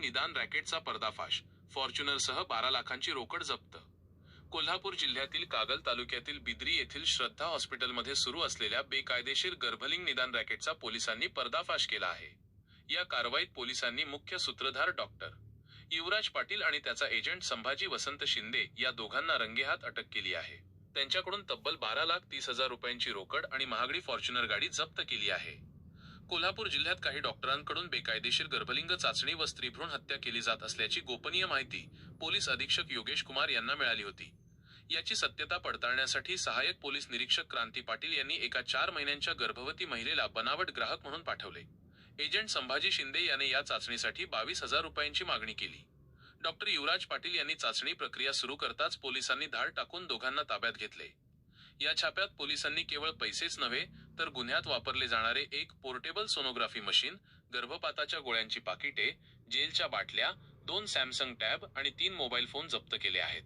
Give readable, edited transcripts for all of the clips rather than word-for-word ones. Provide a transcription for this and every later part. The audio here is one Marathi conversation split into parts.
निदान रॅकेटचा पर्दाफाश, फॉर्च्युनरसह 12 लाखांची रोकड जप्त। कोल्हापूर जिल्ह्यातील कागल तालुक्यातील बिद्री येथील श्रद्धा हॉस्पिटलमध्ये सुरू असलेल्या बेकायदेशीर गर्भलिंग निदान रॅकेटचा पोलिसांनी पर्दाफाश केला आहे। या कारवाईत पोलिसांनी मुख्य सूत्रधार डॉक्टर युवराज पाटील आणि त्याचा एजंट संभाजी वसंत शिंदे या दोघांना रंगेहात अटक केली आहे। त्यांच्याकडून तब्बल 12,30,000 रुपयांची रोकड आणि महागडी फॉर्च्युनर गाडी जप्त केली आहे। कोल्हापूर जिल्ह्यात काही डॉक्टरांकडून बेकायदेशीर गर्भलिंग चाचणी व स्त्रीभ्रूण हत्या केली जात असल्याची गोपनीय माहिती पोलीस अधीक्षक योगेश कुमार यांना मिळाली होती। याची सत्यता पडताळण्यासाठी सहाय्यक पोलीस निरीक्षक क्रांती पाटील यांनी एका 4 महिन्यांच्या गर्भवती महिलेला बनावट ग्राहक म्हणून पाठवले। एजंट संभाजी शिंदे याने या चाचणीसाठी 22,000 रुपयांची मागणी केली। डॉक्टर युवराज पाटील यांनी चाचणी प्रक्रिया सुरू करताच पोलिसांनी धाड टाकून दोघांना ताब्यात घेतले। या छाप्यात पोलिसांनी केवळ पैसेच नव्हे तर गुन्ह्यात वापरले जाणारे एक पोर्टेबल सोनोग्राफी मशीन, गर्भपाताच्या गोळ्यांची पाकिटे, जेलच्या बाटल्या, 2 सॅमसंग टॅब आणि 3 मोबाईल फोन जप्त केले आहेत।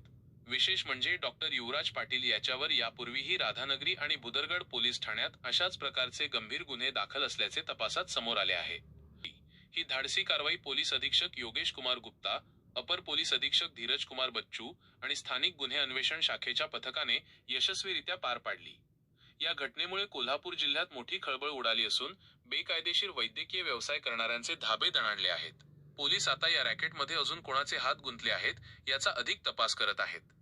विशेष म्हणजे डॉक्टर युवराज पाटील याच्यावर यापूर्वीही राधानगरी आणि भुदरगड पोलीस ठाण्यात अशाच प्रकारचे गंभीर गुन्हे दाखल असल्याचे तपासात समोर आले आहे। ही धाडसी कारवाई पोलीस अधीक्षक योगेश कुमार गुप्ता, अपर पोलीस अधीक्षक धीरज कुमार बच्चू आणि स्थानिक गुन्हे अन्वेषण शाखेच्या पथकाने यशस्वीरित्या पार पाडली। या घटनेमुळे कोल्हापूर जिल्ह्यात मोठी खळबळ उडाली असून बेकायदेशीर वैद्यकीय व्यवसाय करणाऱ्यांचे धाबे दणाणले आहेत। पोलीस आता या रॅकेटमध्ये अजून कोणाचे हात गुंतले आहेत याचा अधिक तपास करत आहेत।